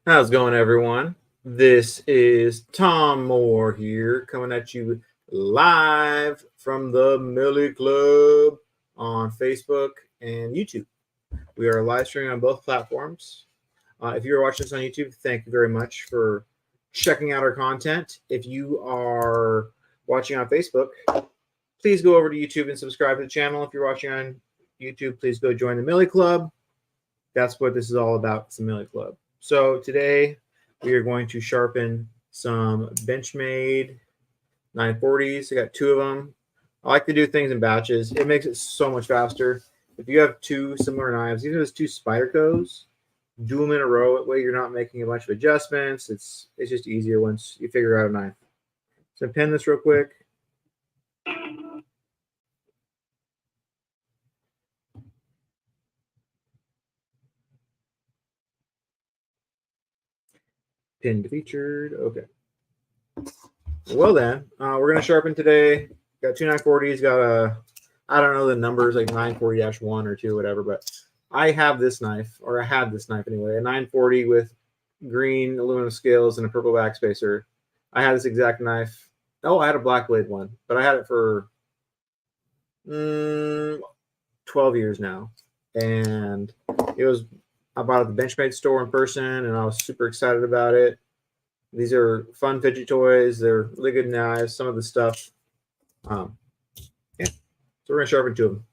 How's it going, everyone? This is Tom Moore here, coming at you live from the Millie Club on Facebook and YouTube. We are live streaming on both platforms. If you're watching this on YouTube, thank you very much for checking out our content. If you are watching on Facebook, please go over to YouTube and subscribe to the channel. If you're watching on YouTube, please go join the Millie Club. That's what this is all about. It's the Millie Club. So today we are going to sharpen some Benchmade 940s. I got two of them. I like to do things in batches. It makes it so much faster. If you have two similar knives, even if it's two Spydercos, do them in a row. That way you're not making a bunch of adjustments. It's just easier once you figure out a knife. So pin this real quick. Pinned featured. Okay. Well then, we're going to sharpen today. Got two 940s. Got a, I don't know the numbers, like 940-1 or 2, whatever. But I have this knife, or I had this knife anyway, a 940 with green aluminum scales and a purple backspacer. I had this exact knife. Oh, I had a black blade one, but I had it for 12 years now. And it was, I bought it at the Benchmade store in person, and I was super excited about it. These are fun fidget toys. They're really good knives. Some of the stuff. Yeah. So we're going to sharpen two of them.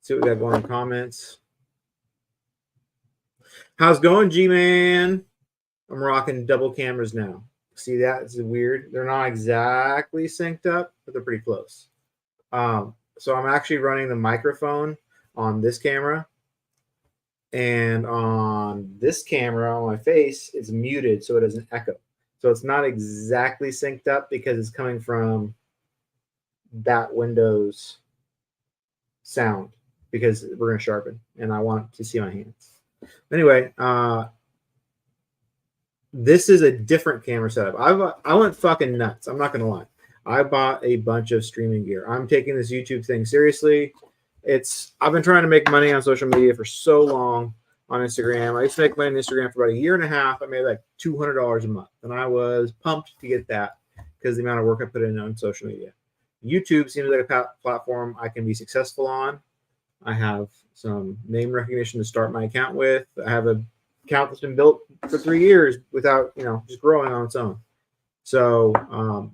See what we got going in the comments. How's it going, G-Man? I'm rocking double cameras now. See that? It's weird. They're not exactly synced up, but they're pretty close. So I'm actually running the microphone on this camera. And on this camera on my face, it's muted so it doesn't echo. So it's not exactly synced up because it's coming from that Windows sound, because we're going to sharpen and I want to see my hands. Anyway, this is a different camera setup. I went fucking nuts. I'm not going to lie. I bought a bunch of streaming gear. I'm taking this YouTube thing seriously. I've been trying to make money on social media for so long on Instagram. I used to make money on Instagram for about a year and a half. I made like $200 a month, and I was pumped to get that because the amount of work I put in on social media. YouTube seems like a platform I can be successful on. I have some name recognition to start my account with. I have an account that's been built for 3 years without, just growing on its own. So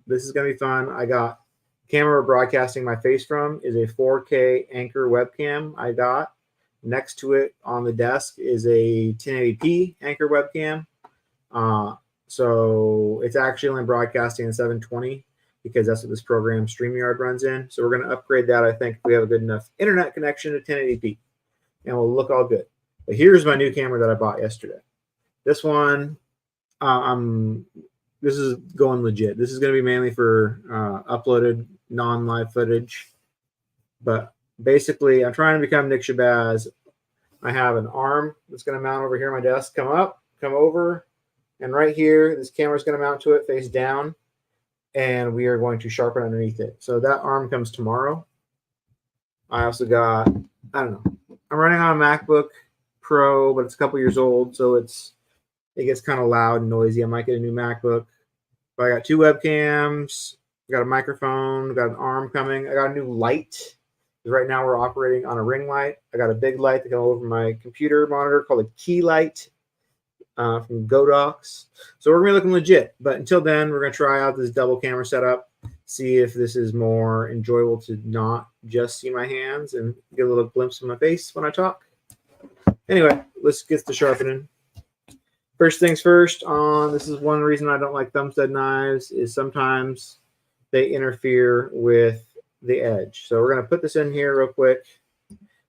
this is going to be fun. I got camera broadcasting my face from is a 4K Anchor webcam I got. Next to it on the desk is a 1080p Anchor webcam. So it's actually only broadcasting in 720 because that's what this program StreamYard runs in. So we're going to upgrade that, I think, if we have a good enough internet connection to 1080p. And we'll look all good. But here's my new camera that I bought yesterday. This one, this is going legit. This is going to be mainly for uploaded non-live footage. But basically, I'm trying to become Nick Shabazz. I have an arm that's going to mount over here on my desk. Come up, come over. And right here, this camera is going to mount to it face down. And we are going to sharpen underneath it. So that arm comes tomorrow. I also got, I don't know. I'm running on a MacBook Pro, but it's a couple years old. So it gets kind of loud and noisy. I might get a new MacBook. But I got two webcams. I got a microphone. I got an arm coming. I got a new light. Right now we're operating on a ring light. I got a big light to go over my computer monitor called a key light from Godox. So we're going to be looking legit. But until then, we're going to try out this double camera setup, see if this is more enjoyable to not just see my hands and get a little glimpse of my face when I talk. Anyway, let's get to sharpening. First things first, this is one reason I don't like thumb stud knives is sometimes they interfere with the edge. So we're going to put this in here real quick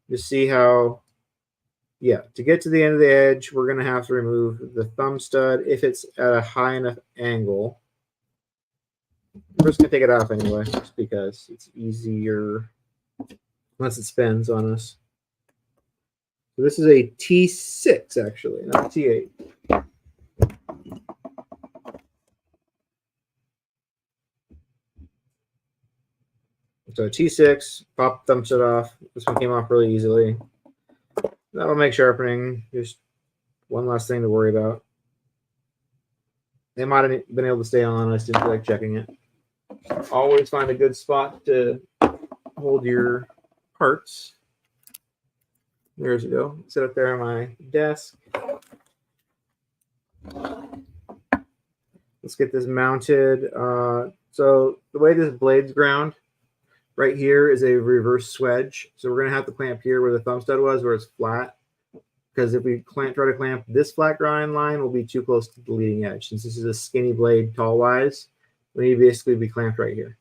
to see how, to get to the end of the edge, we're going to have to remove the thumb stud if it's at a high enough angle. I'm just going to take it off anyway, just because it's easier unless it spins on us. So this is a T6, actually, not a T8. So T6, pop thumb stud off. This one came off really easily. That'll make sharpening just One less thing to worry about. They might have been able to stay on. I just didn't feel like checking it. Always find a good spot to hold your parts. There's we go. Sit up there on my desk. Let's get this mounted. So the way this blade's ground, right here is a reverse swedge. So we're going to have to clamp here where the thumb stud was, where it's flat. Because if we try to clamp this flat grind line, we'll be too close to the leading edge. Since this is a skinny blade tall-wise, we need to basically be clamped right here.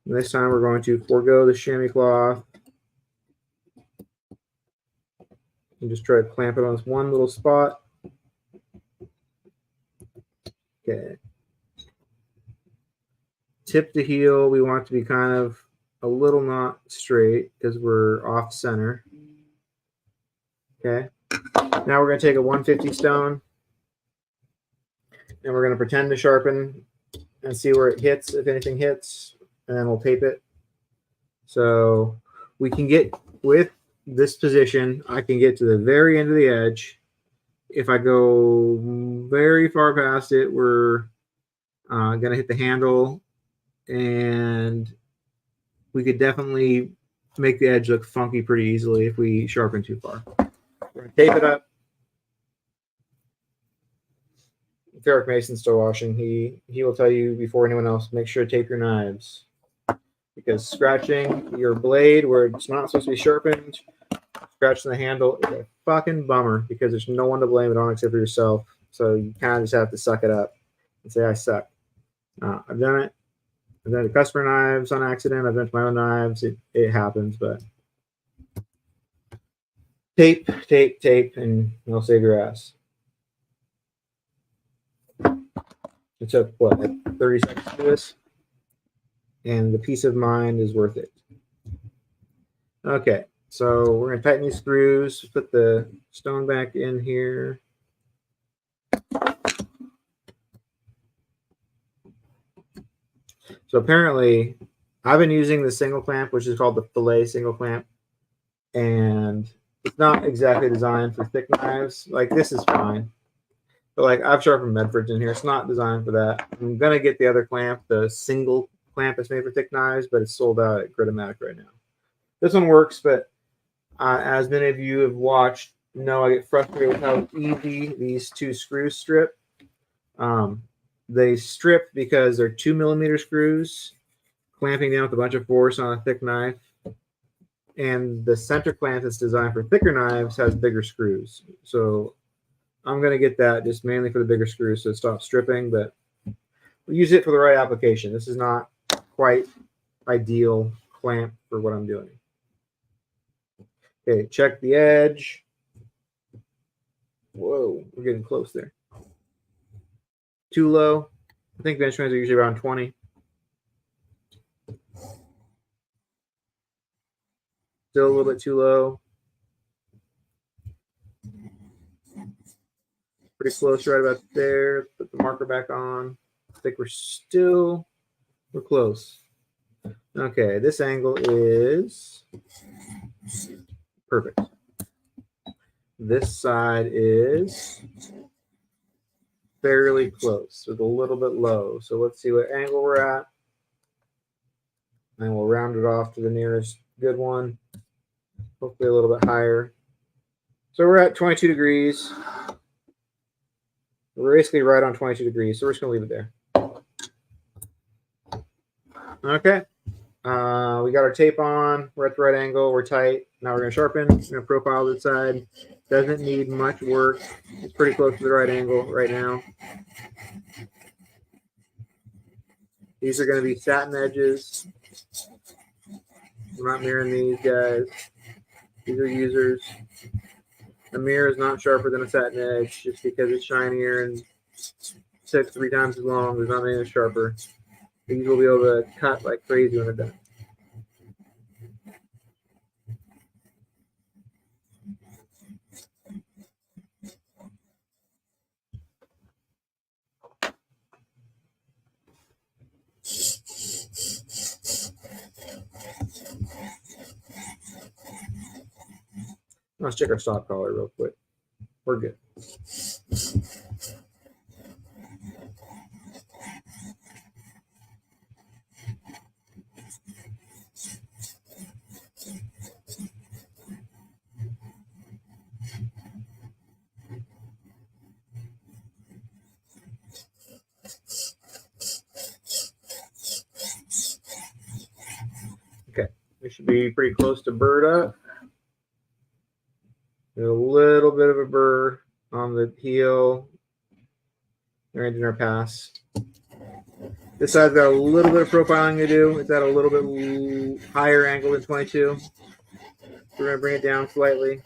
This time we're going to forego the chamois cloth and just try to clamp it on this one little spot. Okay. Tip to heel, we want it to be kind of a little not straight because we're off center. Okay. Now we're going to take a 150 stone and we're going to pretend to sharpen and see where it hits, if anything hits, and then we'll tape it. So we can get, with this position, I can get to the very end of the edge. If I go very far past it, we're going to hit the handle, and we could definitely make the edge look funky pretty easily if we sharpen too far. We're going to tape it up. Derek Mason's still washing. He will tell you before anyone else, make sure to tape your knives. Because scratching your blade where it's not supposed to be sharpened, scratching the handle is a fucking bummer because there's no one to blame it on except for yourself. So you kind of just have to suck it up and say, I suck. I've done it. I've done it to customer knives on accident. I've done it to my own knives. It happens, but tape, tape, tape, and it'll save your ass. It took, what, like 30 seconds to do this? And the peace of mind is worth it. Okay, so we're going to tighten these screws, put the stone back in here. So apparently, I've been using the single clamp, which is called the fillet single clamp, and it's not exactly designed for thick knives. Like, this is fine. But like, I've sharpened Medfords in here. It's not designed for that. I'm going to get the other clamp, the single clamp is made for thick knives, but it's sold out at Gritomatic right now. This one works, but as many of you have watched, know I get frustrated with how easy these two screws strip. They strip because they're 2mm screws clamping down with a bunch of force on a thick knife. And the center clamp that's designed for thicker knives has bigger screws. So I'm going to get that just mainly for the bigger screws so it stops stripping, but we'll use it for the right application. This is not quite ideal clamp for what I'm doing. Okay, check the edge. Whoa, we're getting close there. Too low. I think Benchmades are usually around 20. Still a little bit too low. Pretty close right about there. Put the marker back on. I think we're close. Okay, this angle is perfect. This side is fairly close, with a little bit low. So let's see what angle we're at. And we'll round it off to the nearest good one. Hopefully a little bit higher. So we're at 22 degrees. We're basically right on 22 degrees, so we're just going to leave it there. Okay. We got our tape on. We're at the right angle. We're tight. Now we're going to sharpen. We're going to profile this side. Doesn't need much work. It's pretty close to the right angle right now. These are going to be satin edges. I'm not mirroring these guys. These are users. A mirror is not sharper than a satin edge just because it's shinier and 3 times as long. There's not anything sharper. These will be able to cut like crazy when they're done. Let's check our stock color real quick. We're good. Okay, we should be pretty close to burred up. There's a little bit of a burr on the heel. We're ending our pass. This side's got a little bit of profiling to do. It's at a little bit higher angle than 22. We're going to bring it down slightly.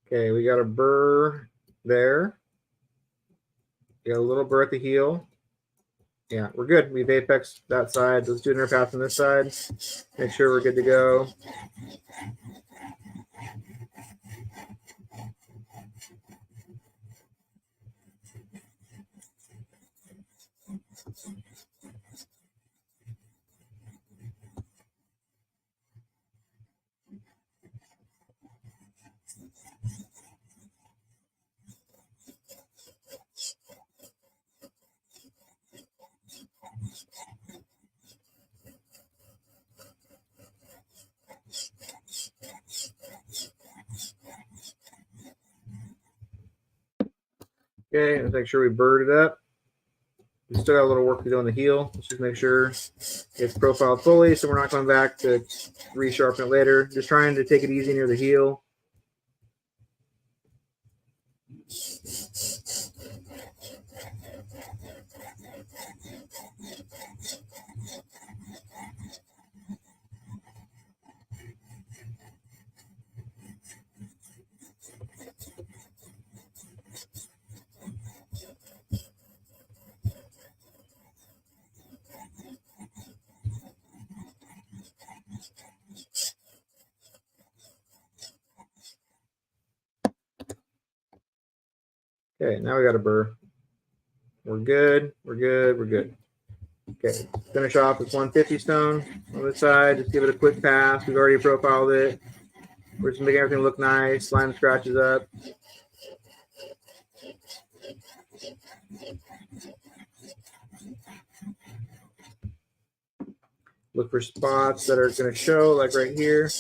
Okay, we got a burr there. We got a little burr at the heel. Yeah, we're good. We've apexed that side. Let's do another pass on this side. Make sure we're good to go. Okay, let's make sure we burred it up. We still got a little work to do on the heel. Let's just make sure it's profiled fully so we're not going back to resharpen it later. Just trying to take it easy near the heel. Okay, now we got a burr. We're good. We're good. We're good. Okay, finish off with 150 stone on the side. Just give it a quick pass. We've already profiled it. We're just making everything look nice. Line scratches up. Look for spots that are going to show, like right here.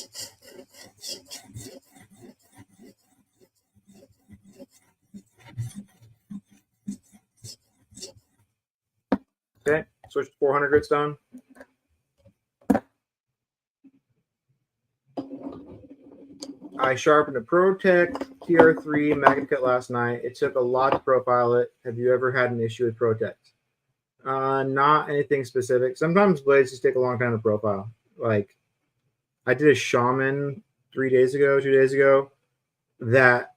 Okay, switch to 400 grit stone. I sharpened a ProTech TR3 Magnet Cut last night. It took a lot to profile it. Have you ever had an issue with ProTech? Not anything specific. Sometimes blades just take a long time to profile. Like, I did a Shaman 2 days ago, that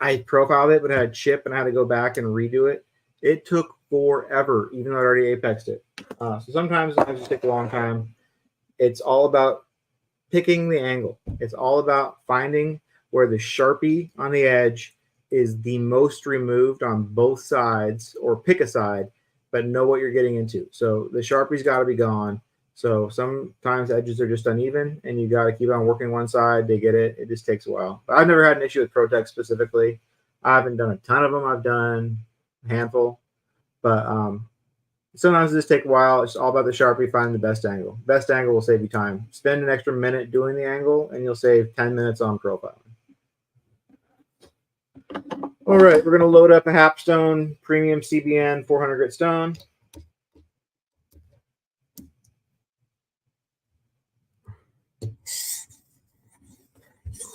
I profiled it, but it had a chip and I had to go back and redo it. It took forever, even though I already apexed it. So sometimes it just takes a long time. It's all about picking the angle. It's all about finding where the Sharpie on the edge is the most removed on both sides, or pick a side, but know what you're getting into. So the Sharpie's got to be gone. So sometimes edges are just uneven, and you got to keep on working one side to get it. It just takes a while. But I've never had an issue with ProTech specifically. I haven't done a ton of them. I've done a handful. But sometimes it just takes a while. It's all about the Sharpie finding the best angle. Best angle will save you time. Spend an extra minute doing the angle, and you'll save 10 minutes on profiling. All right, we're going to load up a Hapstone Premium CBN 400 grit stone.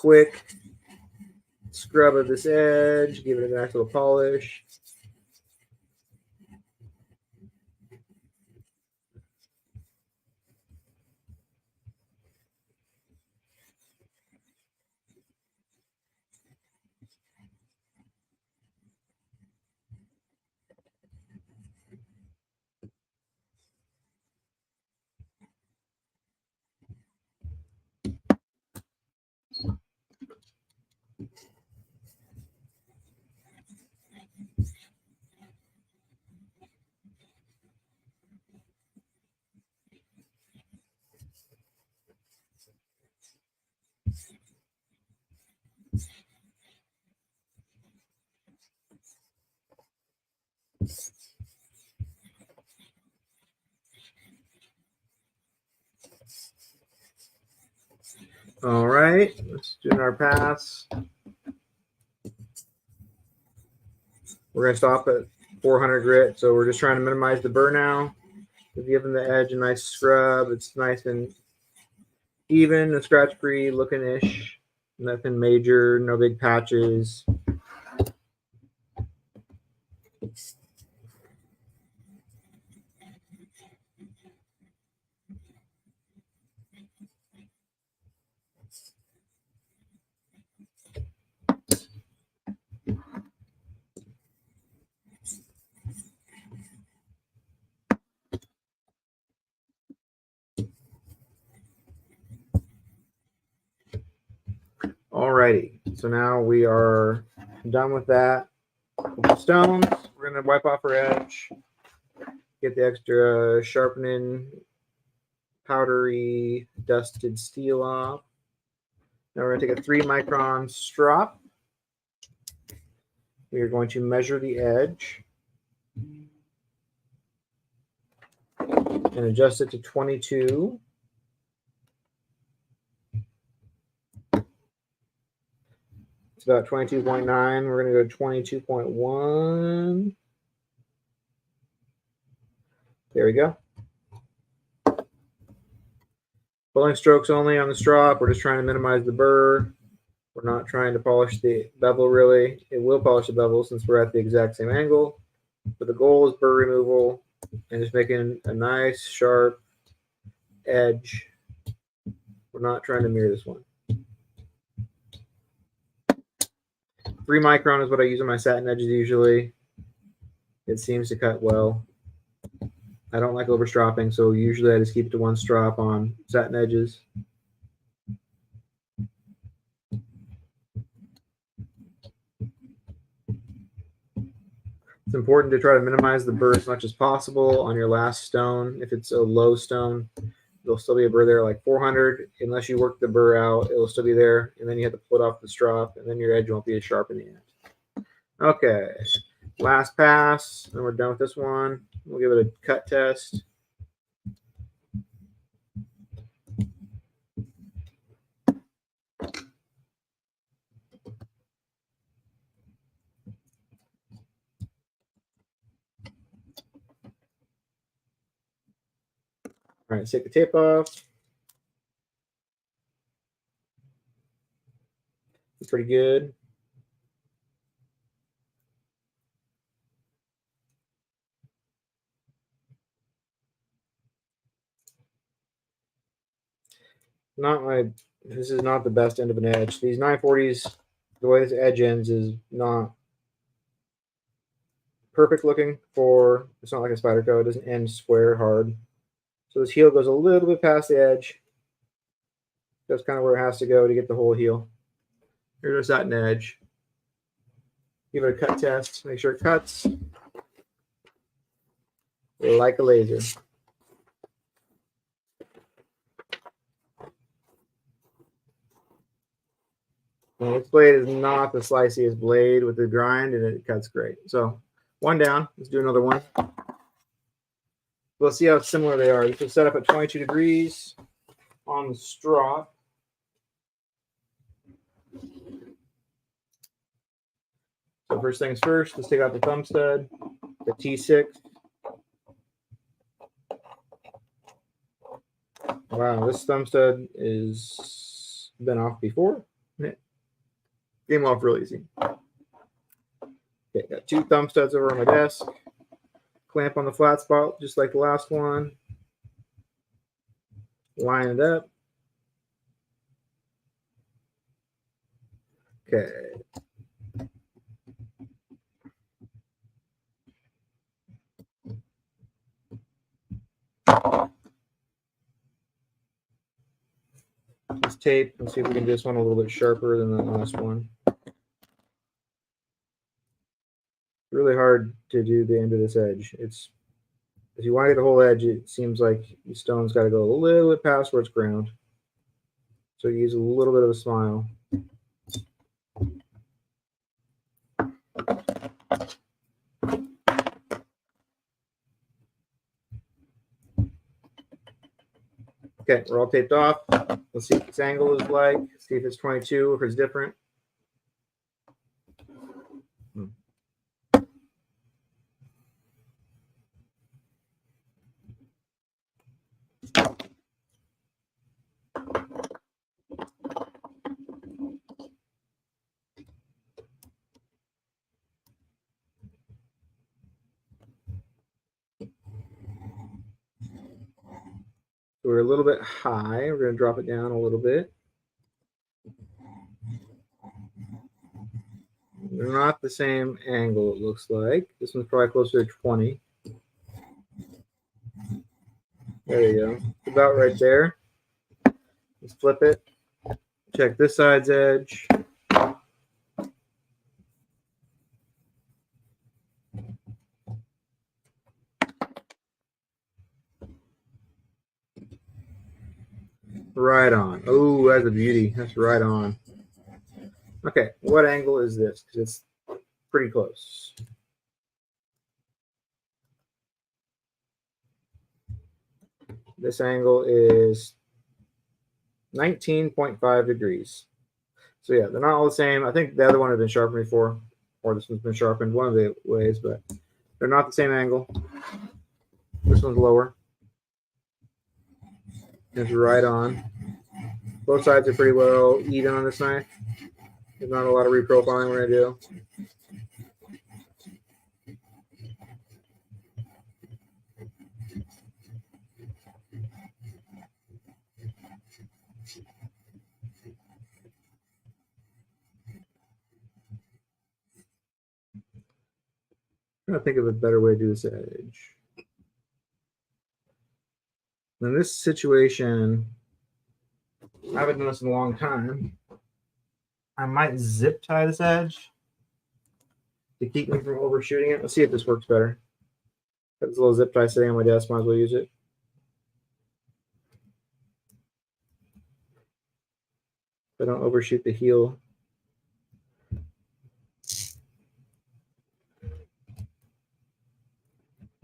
Quick scrub of this edge, give it a nice little polish. All right, let's do our pass. We're going to stop at 400 grit, so we're just trying to minimize the burr now. We're giving the edge a nice scrub. It's nice and even and scratch-free looking-ish. Nothing major, no big patches. Alrighty, so now we are done with that. Stones, we're going to wipe off our edge, get the extra sharpening, powdery, dusted steel off. Now we're going to take a 3 micron strop. We are going to measure the edge and adjust it to 22. It's about 22.9. We're going to go 22.1. There we go. Pulling strokes only on the strop. We're just trying to minimize the burr. We're not trying to polish the bevel really. It will polish the bevel since we're at the exact same angle. But the goal is burr removal and just making a nice sharp edge. We're not trying to mirror this one. 3 micron is what I use on my satin edges usually. It seems to cut well. I don't like overstropping, so usually I just keep it to 1 strop on satin edges. It's important to try to minimize the burr as much as possible on your last stone. If it's a low stone, there'll still be a burr there like 400. Unless you work the burr out, it'll still be there, and then you have to pull it off the strop, and then your edge won't be as sharp in the end. Okay, last pass, and we're done with this one. We'll give it a cut test. All right, take the tape off. It's pretty good. This is not the best end of an edge. These 940s, the way this edge ends is not perfect looking for, it's not like a spider toe. It doesn't end square hard. So this heel goes a little bit past the edge. That's kind of where it has to go to get the whole heel. Here's that edge. Give it a cut test. Make sure it cuts like a laser. Now, this blade is not the sliciest blade with the grind, and it cuts great. So 1 down. Let's do another one. We'll see how similar they are. This is set up at 22 degrees on the strop. So first things first, let's take out the thumb stud, the T6. Wow, this thumb stud is been off before. Came off real easy. Okay, got 2 thumb studs over on my desk. Clamp on the flat spot, just like the last one. Line it up. Okay. This tape, let's see if we can do this one a little bit sharper than the last one. Really hard to do the end of this edge. It's if you want to get the whole edge, it seems like the stone's got to go a little bit past where it's ground. So you use a little bit of a smile. Okay, we're all taped off. Let's see what this angle is like. See if it's 22 or if it's different. We're a little bit high. We're going to drop it down a little bit. They're not the same angle, it looks like. This one's probably closer to 20. There you go. It's about right there. Let's flip it. Check this side's edge. Right on. Oh, that's a beauty. That's right on. Okay, what angle is this? Because it's pretty close. This angle is 19.5 degrees. So yeah, they're not all the same. I think the other one had been sharpened before, or this one's been sharpened one of the ways, but they're not the same angle. This one's lower. It's right on. Both sides are pretty well even on this knife. There's not a lot of reprofiling we're going to do. I'm trying to think of a better way to do this edge. In this situation, I haven't done this in a long time. I might zip tie this edge to keep me from overshooting it. Let's see if this works better. Got this little zip tie sitting on my desk, might as well use it. I don't overshoot the heel.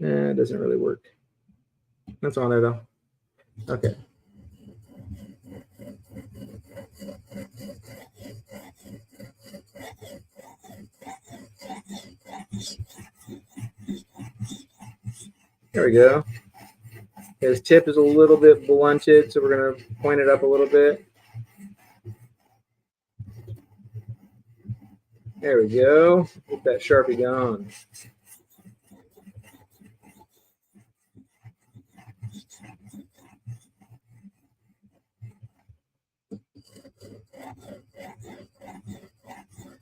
It doesn't really work. That's on there though. Okay. There we go. His tip is a little bit blunted, so we're going to point it up a little bit. There we go. Get that Sharpie going.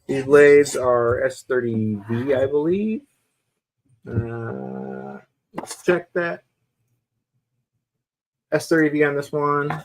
These blades are S30V, I believe. Let's check that. S30V on this one.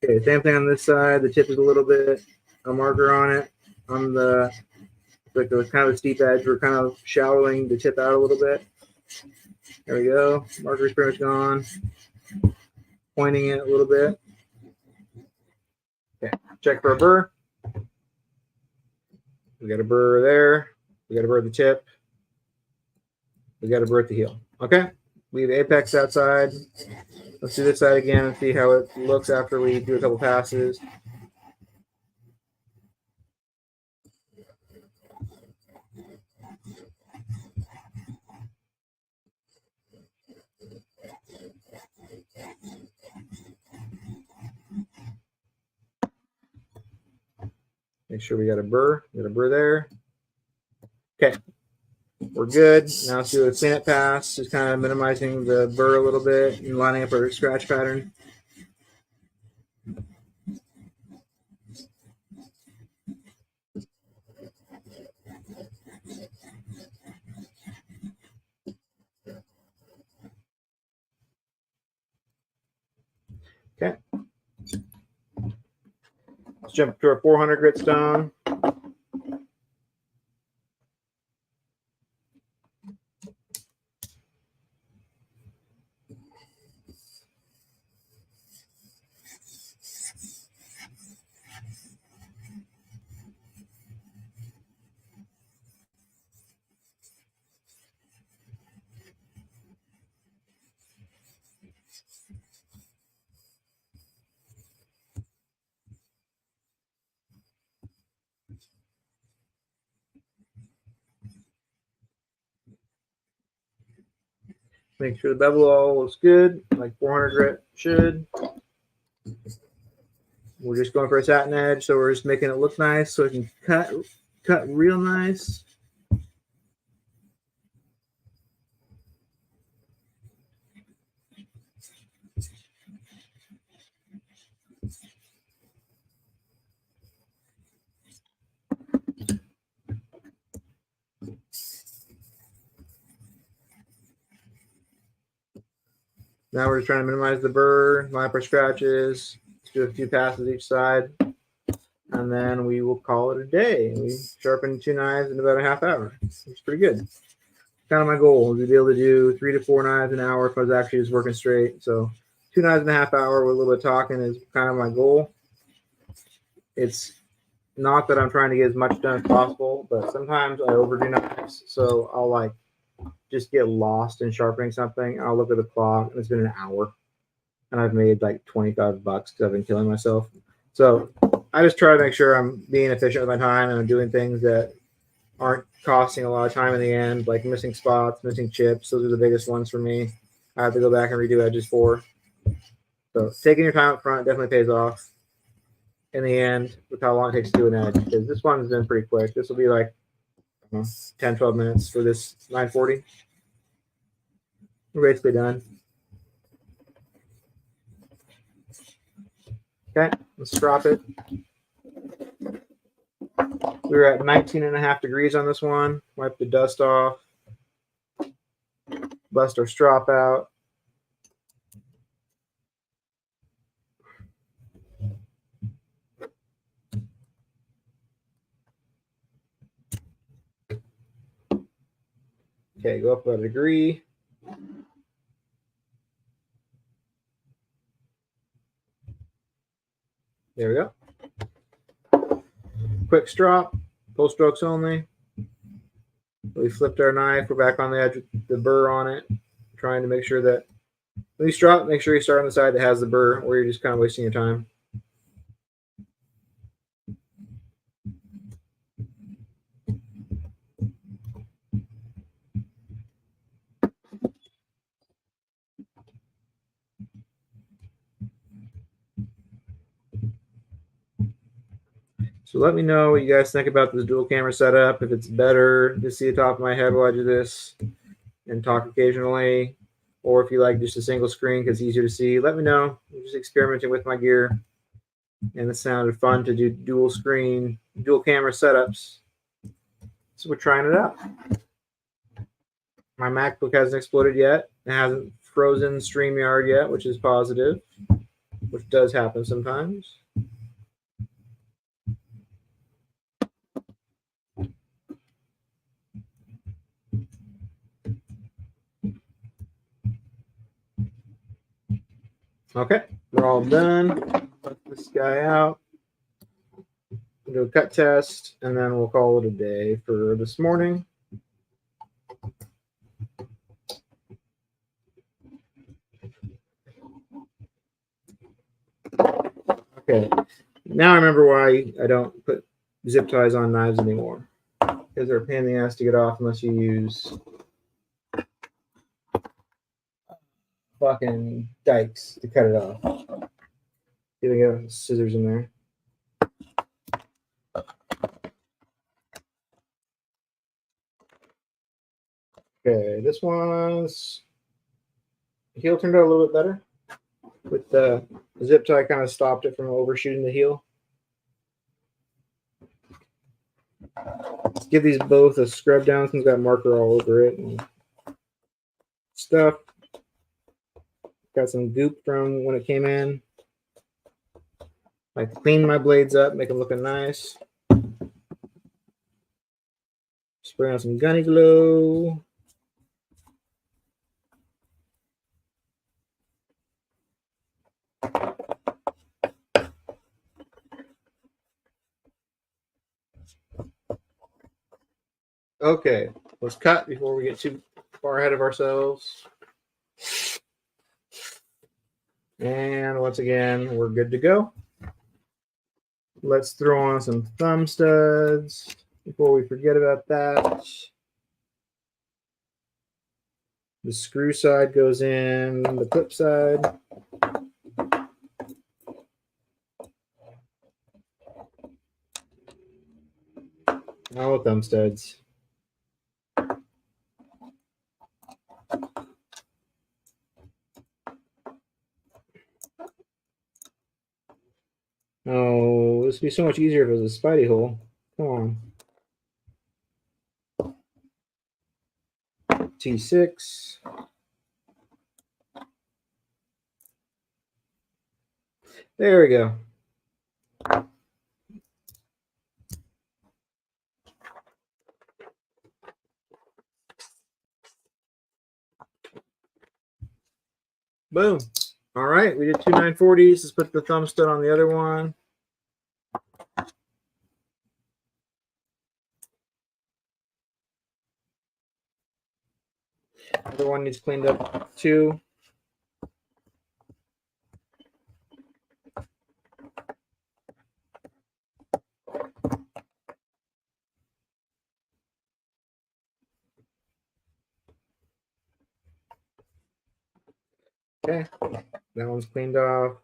Okay, same thing on this side. The tip is a little bit a marker on it. On the like the kind of a steep edge, we're kind of shallowing the tip out a little bit. There we go. Marker's pretty much gone. Pointing it a little bit. Okay, check for a burr. We got a burr there. We got a burr at the tip. We got a burr at the heel. Okay, leave apex outside. Let's do this side again and see how it looks after we do a couple passes. Make sure we got a burr. We got a burr there. Okay, we're good. Now let's do a cleanup pass, just kind of minimizing the burr a little bit and lining up our scratch pattern. Okay. Let's jump to our 400 grit stone. Make sure the bevel all looks good, like 400 grit should. We're just going for a satin edge, so we're just making it look nice so it can cut real nice. Now we're just trying to minimize the burr, line up our scratches, do a few passes each side, and then we will call it a day. We sharpen 2 knives in about a half hour. It's pretty good. Kind of my goal is to be able to do 3 to 4 knives an hour if I was actually just working straight. So 2 knives in a half hour with a little bit of talking is kind of my goal. It's not that I'm trying to get as much done as possible, but sometimes I overdo knives, so I'll like just get lost in sharpening something. I'll look at the clock and it's been an hour and I've made like $25 because I've been killing myself. So I just try to make sure I'm being efficient with my time and I'm doing things that aren't costing a lot of time in the end, like missing spots, missing chips. Those are the biggest ones for me. I have to go back and redo edges for. So taking your time up front definitely pays off in the end with how long it takes to do an edge, because this one's been pretty quick. This will be like 10, 12 minutes for this 940. We're basically done. Okay, let's drop it. We were at 19.5 degrees on this one. Wipe the dust off. Bust our strop out. Okay, go up about a degree. There we go. Quick strop, pull strokes only. We flipped our knife. We're back on the edge with the burr on it. Trying to make sure that when you strop, make sure you start on the side that has the burr, or you're just kind of wasting your time. So let me know what you guys think about this dual camera setup. If it's better to see the top of my head while I do this and talk occasionally, or if you like just a single screen because it's easier to see, let me know. I'm just experimenting with my gear, and it sounded fun to do dual camera setups. So we're trying it out. My MacBook hasn't exploded yet. It hasn't frozen StreamYard yet, which is positive. which does happen sometimes. Okay, we're all done. Let this guy out. Do a cut test, and then we'll call it a day for this morning. Okay, now I remember why I don't put zip ties on knives anymore. Because they're a pain in the ass to get off unless you use fucking dikes to cut it off. See if I get scissors in there. Okay, this one's heel turned out a little bit better. With the zip tie, kind of stopped it from overshooting the heel. Let's give these both a scrub down since it's got marker all over it and stuff. Got some goop from when it came in. Like to clean my blades up, make them looking nice. Spray on some gunny glue. Okay, let's cut before we get too far ahead of ourselves. And once again, we're good to go. Let's throw on some thumb studs before we forget about that. The screw side goes in the clip side. Now thumb studs. Oh, this would be so much easier if it was a spidey hole. Come on. T6. There we go. Boom. All right, we did two 940s. Let's put the thumb stud on the other one. Other one needs cleaned up too. Okay, that one's cleaned off.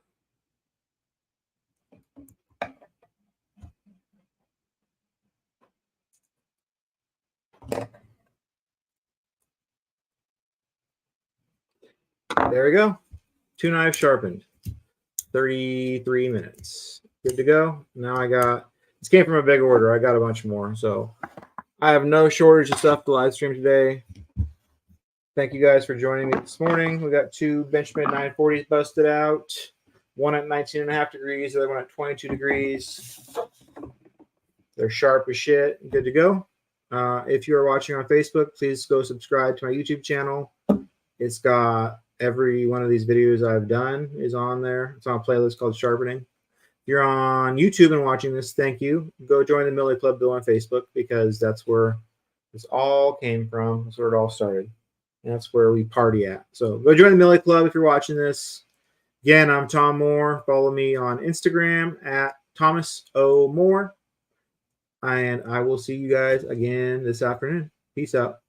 There we go. Two knives sharpened. 33 minutes. Good to go. Now I got, this came from a big order. I got a bunch more. So I have no shortage of stuff to live stream today. Thank you guys for joining me this morning. We got two Benchmade 940s busted out. One at 19.5 degrees, the other one at 22 degrees. They're sharp as shit. Good to go. If you are watching on Facebook, please go subscribe to my YouTube channel. It's got every one of these videos I've done is on there. It's on a playlist called Sharpening. If you're on YouTube and watching this, thank you. Go join the Millie Club Bill on Facebook because that's where this all came from. That's where it all started. And that's where we party at. So go join the Millie Club if you're watching this. Again, I'm Tom Moore. Follow me on Instagram at Thomas O. Moore. And I will see you guys again this afternoon. Peace out.